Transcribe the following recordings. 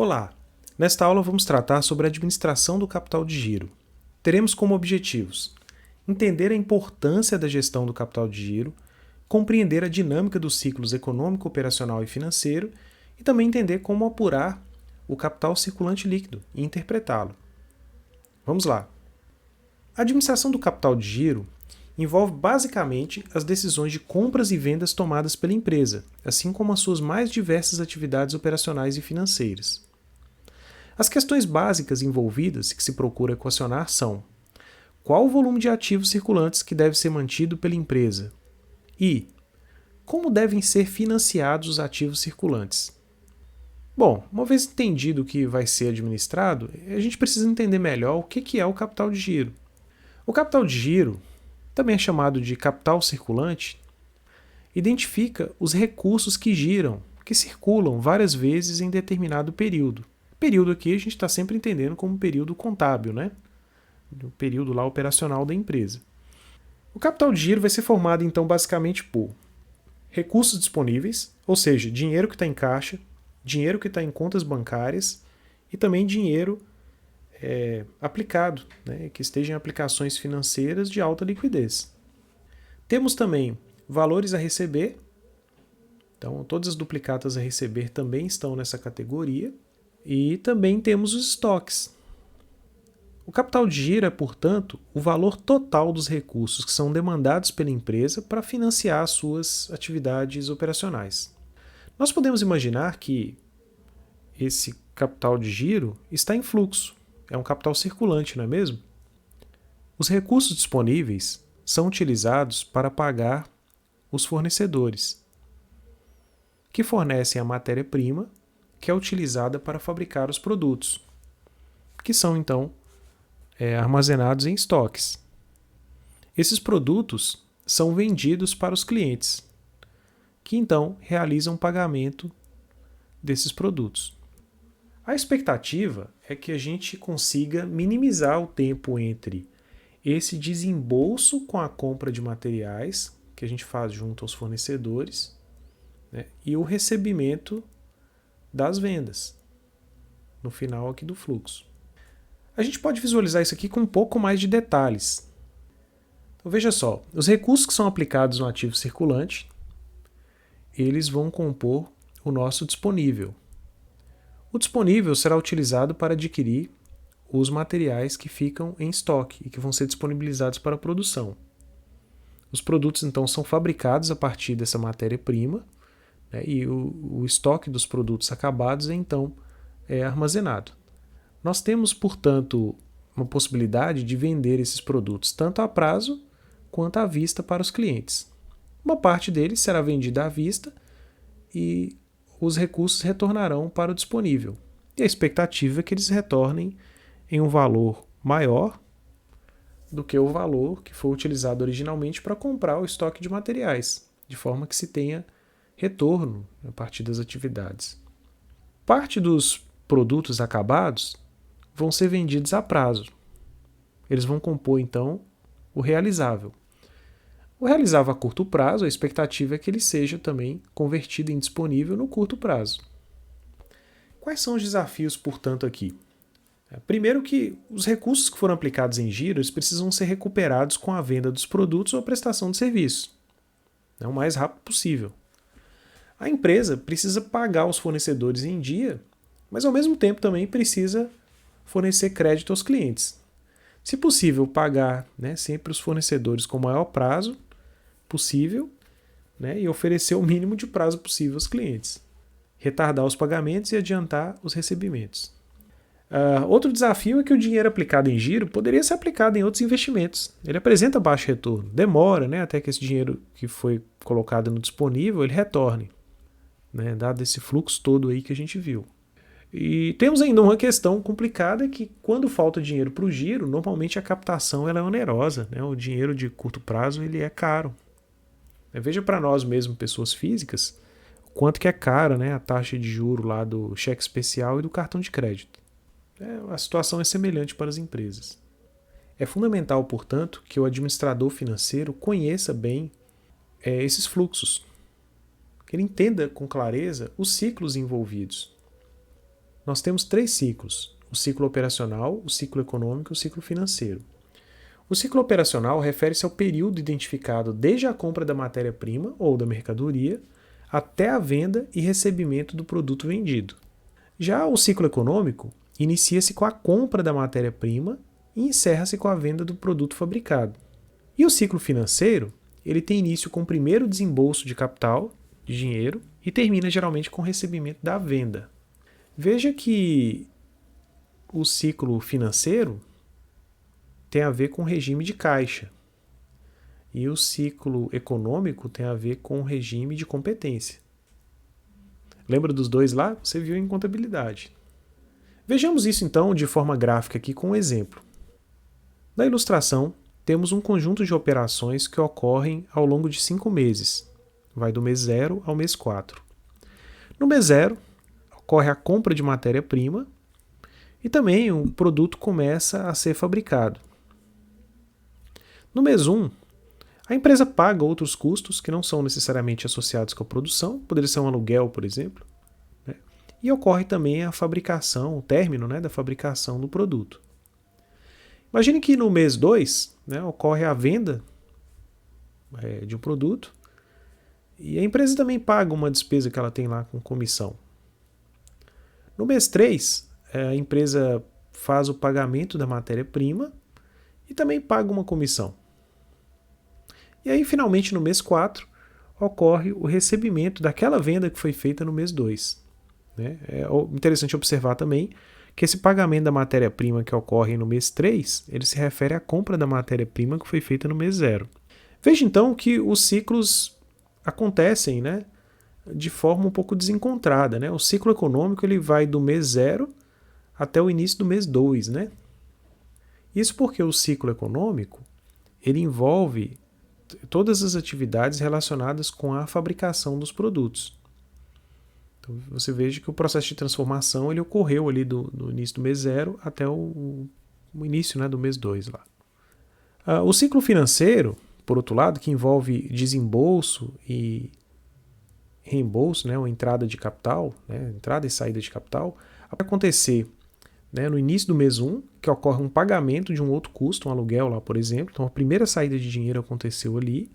Olá! Nesta aula vamos tratar sobre a administração do capital de giro. Teremos como objetivos entender a importância da gestão do capital de giro, compreender a dinâmica dos ciclos econômico, operacional e financeiro e também entender como apurar o capital circulante líquido e interpretá-lo. Vamos lá! A administração do capital de giro envolve basicamente as decisões de compras e vendas tomadas pela empresa, assim como as suas mais diversas atividades operacionais e financeiras. As questões básicas envolvidas que se procura equacionar são: qual o volume de ativos circulantes que deve ser mantido pela empresa? E como devem ser financiados os ativos circulantes? Bom, uma vez entendido o que vai ser administrado, a gente precisa entender melhor o que é o capital de giro. O capital de giro, também é chamado de capital circulante, identifica os recursos que giram, que circulam várias vezes em determinado período. Período aqui a gente está sempre entendendo como período contábil, né? O período lá operacional da empresa. O capital de giro vai ser formado então basicamente por recursos disponíveis, ou seja, dinheiro que está em caixa, dinheiro que está em contas bancárias e também dinheiro aplicado, né, que esteja em aplicações financeiras de alta liquidez. Temos também valores a receber, então todas as duplicatas a receber também estão nessa categoria, e também temos os estoques. O capital de giro é, portanto, o valor total dos recursos que são demandados pela empresa para financiar as suas atividades operacionais. Nós podemos imaginar que esse capital de giro está em fluxo, é um capital circulante, não é mesmo? Os recursos disponíveis são utilizados para pagar os fornecedores, que fornecem a matéria-prima que é utilizada para fabricar os produtos, que são então armazenados em estoques. Esses produtos são vendidos para os clientes, que então realizam pagamento desses produtos. A expectativa é que a gente consiga minimizar o tempo entre esse desembolso com a compra de materiais que a gente faz junto aos fornecedores, né, e o recebimento das vendas no final aqui do fluxo. A gente pode visualizar isso aqui com um pouco mais de detalhes. Então, veja só, os recursos que são aplicados no ativo circulante, eles vão compor o nosso disponível. O disponível será utilizado para adquirir os materiais que ficam em estoque e que vão ser disponibilizados para a produção. Os produtos, então, são fabricados a partir dessa matéria-prima, né, e o estoque dos produtos acabados, então, é armazenado. Nós temos, portanto, uma possibilidade de vender esses produtos tanto a prazo quanto à vista para os clientes. Uma parte deles será vendida à vista e os recursos retornarão para o disponível. E a expectativa é que eles retornem em um valor maior do que o valor que foi utilizado originalmente para comprar o estoque de materiais, de forma que se tenha retorno a partir das atividades. Parte dos produtos acabados vão ser vendidos a prazo. Eles vão compor, então, o realizável. O realizável a curto prazo, a expectativa é que ele seja também convertido em disponível no curto prazo. Quais são os desafios, portanto, aqui? Primeiro que os recursos que foram aplicados em giro eles precisam ser recuperados com a venda dos produtos ou a prestação de serviço, o mais rápido possível. A empresa precisa pagar os fornecedores em dia, mas ao mesmo tempo também precisa fornecer crédito aos clientes. Se possível, pagar sempre os fornecedores com o maior prazo possível, e oferecer o mínimo de prazo possível aos clientes. Retardar os pagamentos e adiantar os recebimentos. Outro desafio é que o dinheiro aplicado em giro poderia ser aplicado em outros investimentos. Ele apresenta baixo retorno, demora até que esse dinheiro que foi colocado no disponível ele retorne, dado esse fluxo todo aí que a gente viu. E temos ainda uma questão complicada que quando falta dinheiro para o giro, normalmente a captação ela é onerosa, o dinheiro de curto prazo ele é caro. Veja para nós mesmos, pessoas físicas, o quanto que é cara a taxa de juro lá do cheque especial e do cartão de crédito. A situação é semelhante para as empresas. É fundamental, portanto, que o administrador financeiro conheça bem esses fluxos, que ele entenda com clareza os ciclos envolvidos. nós temos 3 ciclos: o ciclo operacional, o ciclo econômico e o ciclo financeiro. O ciclo operacional refere-se ao período identificado desde a compra da matéria-prima ou da mercadoria até a venda e recebimento do produto vendido. Já o ciclo econômico inicia-se com a compra da matéria-prima e encerra-se com a venda do produto fabricado. E o ciclo financeiro, ele tem início com o primeiro desembolso de capital, de dinheiro, e termina geralmente com o recebimento da venda. Veja que o ciclo financeiro tem a ver com o regime de caixa e o ciclo econômico tem a ver com o regime de competência. Lembra dos dois lá? Você viu em contabilidade. Vejamos isso então de forma gráfica aqui com um exemplo. Na ilustração, temos um conjunto de operações que ocorrem ao longo de 5 meses. Vai do mês 0 ao mês 4. No mês 0, ocorre a compra de matéria-prima e também o produto começa a ser fabricado. No mês 1, a empresa paga outros custos que não são necessariamente associados com a produção, poderia ser um aluguel, por exemplo, né? E ocorre também a fabricação, o término, né, da fabricação do produto. Imagine que no mês 2, né, ocorre a venda de um produto e a empresa também paga uma despesa que ela tem lá com comissão. No mês 3, a empresa faz o pagamento da matéria-prima e também paga uma comissão. E aí, finalmente, no mês 4, ocorre o recebimento daquela venda que foi feita no mês 2. Né? É interessante observar também que esse pagamento da matéria-prima que ocorre no mês 3, ele se refere à compra da matéria-prima que foi feita no mês 0. Veja então que os ciclos acontecem, né, de forma um pouco desencontrada. Né? O ciclo econômico ele vai do mês 0 até o início do mês 2. Né? Isso porque o ciclo econômico ele envolve todas as atividades relacionadas com a fabricação dos produtos. Então, você veja que o processo de transformação ele ocorreu ali do início do mês 0 até o início, né, do mês 2. Lá. O ciclo financeiro, por outro lado, que envolve desembolso e reembolso, né, ou entrada de capital, né, entrada e saída de capital, vai acontecer, né, no início do mês 1, que ocorre um pagamento de um outro custo, um aluguel lá, por exemplo. Então a primeira saída de dinheiro aconteceu ali.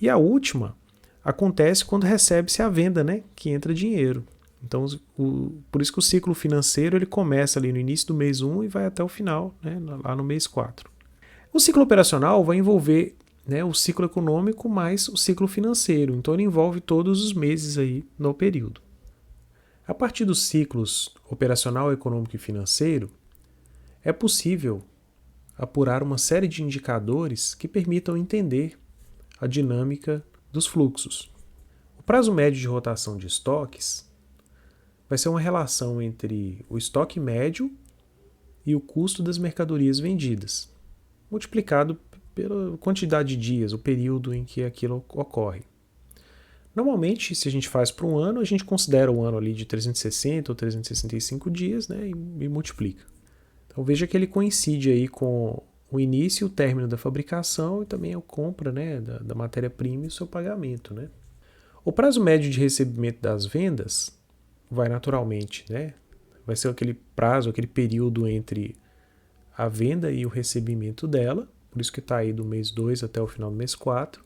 E a última acontece quando recebe-se a venda, né, que entra dinheiro. Então por isso que o ciclo financeiro ele começa ali no início do mês 1 e vai até o final, né, lá no mês 4. O ciclo operacional vai envolver, né, o ciclo econômico mais o ciclo financeiro. Então ele envolve todos os meses aí no período. A partir dos ciclos operacional, econômico e financeiro, é possível apurar uma série de indicadores que permitam entender a dinâmica dos fluxos. O prazo médio de rotação de estoques vai ser uma relação entre o estoque médio e o custo das mercadorias vendidas, multiplicado pela quantidade de dias, o período em que aquilo ocorre. Normalmente, se a gente faz para um ano, a gente considera o ano ali de 360 ou 365 dias, né, e multiplica. Então veja que ele coincide aí com o início e o término da fabricação e também a compra, né, da matéria-prima e o seu pagamento. Né. O prazo médio de recebimento das vendas vai naturalmente, né, vai ser aquele prazo, aquele período entre a venda e o recebimento dela, por isso que está aí do mês 2 até o final do mês 4.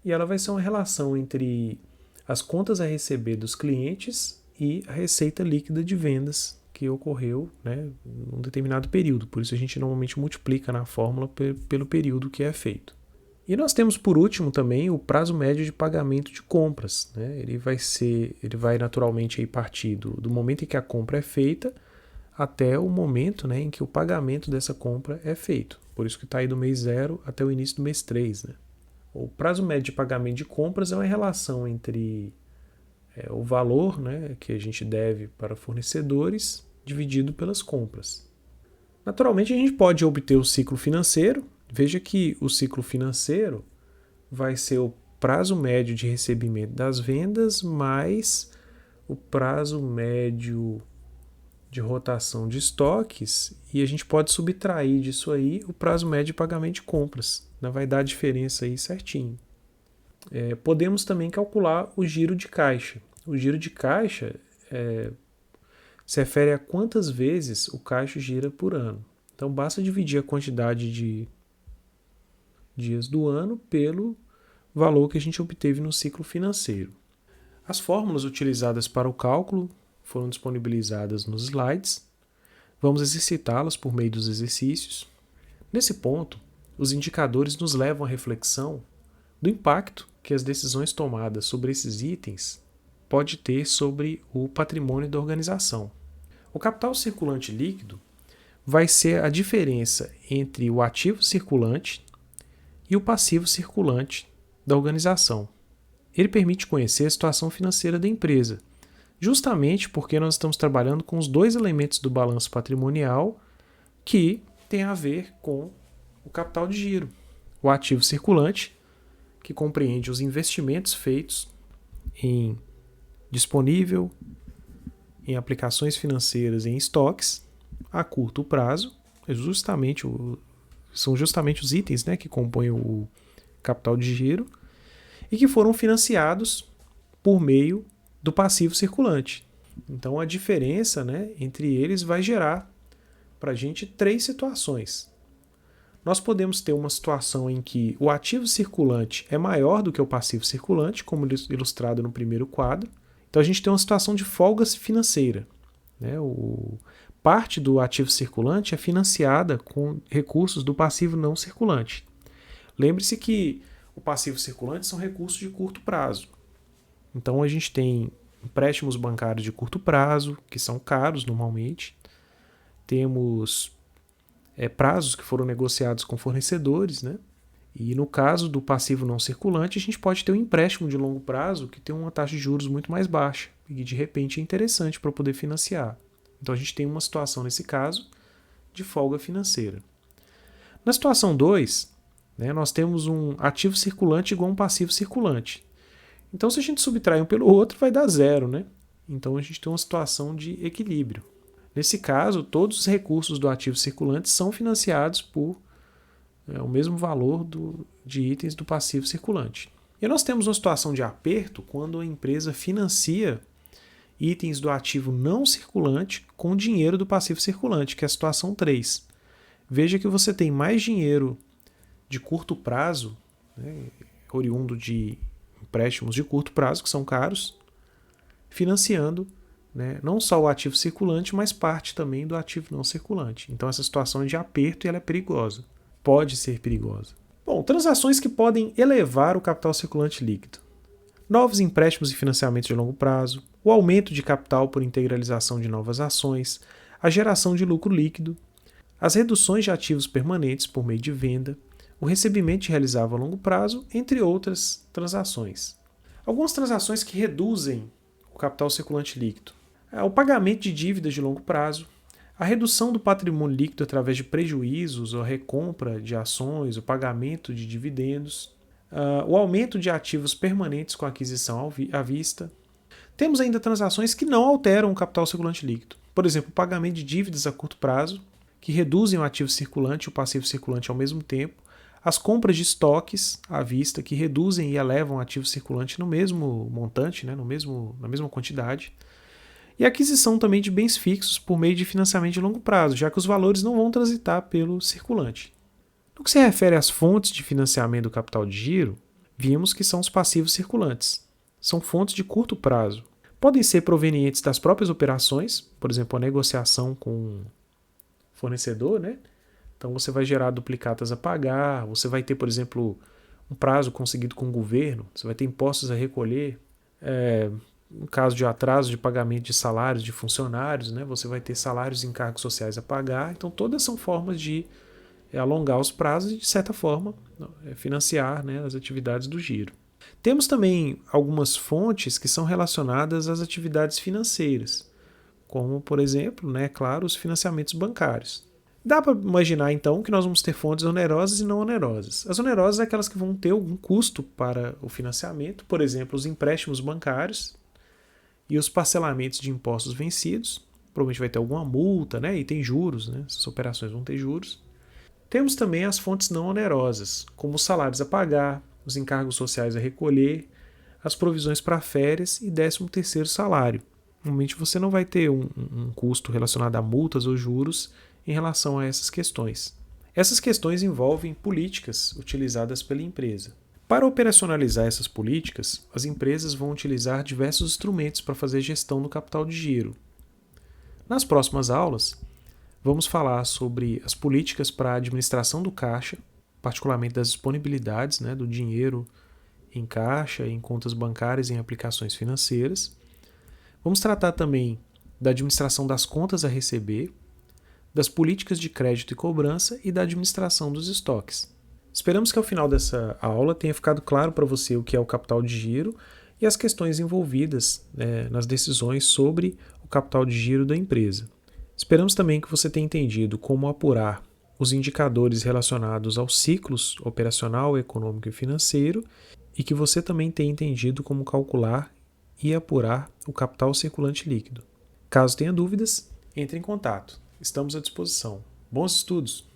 E ela vai ser uma relação entre as contas a receber dos clientes e a receita líquida de vendas que ocorreu, né, em um determinado período. Por isso a gente normalmente multiplica na fórmula pelo período que é feito. E nós temos por último também o prazo médio de pagamento de compras. Né? Ele vai naturalmente aí partir do momento em que a compra é feita até o momento, né, em que o pagamento dessa compra é feito. Por isso que está aí do mês 0 até o início do mês 3. Né? O prazo médio de pagamento de compras é uma relação entre o valor, né, que a gente deve para fornecedores dividido pelas compras. Naturalmente, a gente pode obter o ciclo financeiro. Veja que o ciclo financeiro vai ser o prazo médio de recebimento das vendas mais o prazo médio de rotação de estoques, e a gente pode subtrair disso aí o prazo médio de pagamento de compras. Vai dar a diferença aí certinho. Podemos também calcular o giro de caixa. O giro de caixa se refere a quantas vezes o caixa gira por ano. Então, basta dividir a quantidade de dias do ano pelo valor que a gente obteve no ciclo financeiro. As fórmulas utilizadas para o cálculo foram disponibilizadas nos slides. Vamos exercitá-las por meio dos exercícios. Nesse ponto, os indicadores nos levam à reflexão do impacto que as decisões tomadas sobre esses itens pode ter sobre o patrimônio da organização. O capital circulante líquido vai ser a diferença entre o ativo circulante e o passivo circulante da organização. Ele permite conhecer a situação financeira da empresa, justamente porque nós estamos trabalhando com os dois elementos do balanço patrimonial que tem a ver com o capital de giro. O ativo circulante, que compreende os investimentos feitos em disponível, em aplicações financeiras e em estoques a curto prazo, são justamente os itens, né, que compõem o capital de giro e que foram financiados por meio do passivo circulante. Então a diferença, né, entre eles vai gerar para a gente 3 situações. Nós podemos ter uma situação em que o ativo circulante é maior do que o passivo circulante, como ilustrado no primeiro quadro. Então a gente tem uma situação de folga financeira, né? Parte do ativo circulante é financiada com recursos do passivo não circulante. Lembre-se que o passivo circulante são recursos de curto prazo. Então a gente tem empréstimos bancários de curto prazo, que são caros normalmente. Temos prazos que foram negociados com fornecedores, né? E no caso do passivo não circulante, a gente pode ter um empréstimo de longo prazo que tem uma taxa de juros muito mais baixa e de repente é interessante para poder financiar. Então a gente tem uma situação nesse caso de folga financeira. Na situação 2, né, nós temos um ativo circulante igual a um passivo circulante. Então se a gente subtrair um pelo outro vai dar 0, né? Então a gente tem uma situação de equilíbrio. Nesse caso, todos os recursos do ativo circulante são financiados por o mesmo valor de itens do passivo circulante. E nós temos uma situação de aperto quando a empresa financia itens do ativo não circulante com dinheiro do passivo circulante, que é a situação 3. Veja que você tem mais dinheiro de curto prazo, né, oriundo de empréstimos de curto prazo, que são caros, financiando, né, não só o ativo circulante, mas parte também do ativo não circulante. Então essa situação é de aperto e ela é perigosa. Pode ser perigosa. Bom, transações que podem elevar o capital circulante líquido. Novos empréstimos e financiamentos de longo prazo, o aumento de capital por integralização de novas ações, a geração de lucro líquido, as reduções de ativos permanentes por meio de venda, o recebimento realizável a longo prazo, entre outras transações. Algumas transações que reduzem o capital circulante líquido. O pagamento de dívidas de longo prazo, a redução do patrimônio líquido através de prejuízos, a recompra de ações, o pagamento de dividendos, o aumento de ativos permanentes com aquisição à vista. Temos ainda transações que não alteram o capital circulante líquido. Por exemplo, o pagamento de dívidas a curto prazo, que reduzem o ativo circulante e o passivo circulante ao mesmo tempo. As compras de estoques à vista, que reduzem e elevam o ativo circulante no mesmo montante, né, na mesma quantidade. E a aquisição também de bens fixos por meio de financiamento de longo prazo, já que os valores não vão transitar pelo circulante. No que se refere às fontes de financiamento do capital de giro, vimos que são os passivos circulantes. São fontes de curto prazo. Podem ser provenientes das próprias operações, por exemplo, a negociação com um fornecedor, né? Então você vai gerar duplicatas a pagar, você vai ter, por exemplo, um prazo conseguido com o governo, você vai ter impostos a recolher, no caso de atraso de pagamento de salários de funcionários, né? Você vai ter salários e encargos sociais a pagar. Então todas são formas de alongar os prazos e, de certa forma, financiar, né, as atividades do giro. Temos também algumas fontes que são relacionadas às atividades financeiras, como, por exemplo, né, claro, os financiamentos bancários. Dá para imaginar, então, que nós vamos ter fontes onerosas e não onerosas. As onerosas são aquelas que vão ter algum custo para o financiamento, por exemplo, os empréstimos bancários e os parcelamentos de impostos vencidos. Provavelmente vai ter alguma multa, né, e tem juros, né, essas operações vão ter juros. Temos também as fontes não onerosas, como os salários a pagar, os encargos sociais a recolher, as provisões para férias e 13º salário. Normalmente você não vai ter um custo relacionado a multas ou juros em relação a essas questões. Essas questões envolvem políticas utilizadas pela empresa. Para operacionalizar essas políticas, as empresas vão utilizar diversos instrumentos para fazer gestão do capital de giro. Nas próximas aulas, vamos falar sobre as políticas para a administração do caixa, particularmente das disponibilidades, do dinheiro em caixa, em contas bancárias e em aplicações financeiras. Vamos tratar também da administração das contas a receber, das políticas de crédito e cobrança e da administração dos estoques. Esperamos que ao final dessa aula tenha ficado claro para você o que é o capital de giro e as questões envolvidas nas decisões sobre o capital de giro da empresa. Esperamos também que você tenha entendido como apurar os indicadores relacionados aos ciclos operacional, econômico e financeiro e que você também tenha entendido como calcular e apurar o capital circulante líquido. Caso tenha dúvidas, entre em contato. Estamos à disposição. Bons estudos!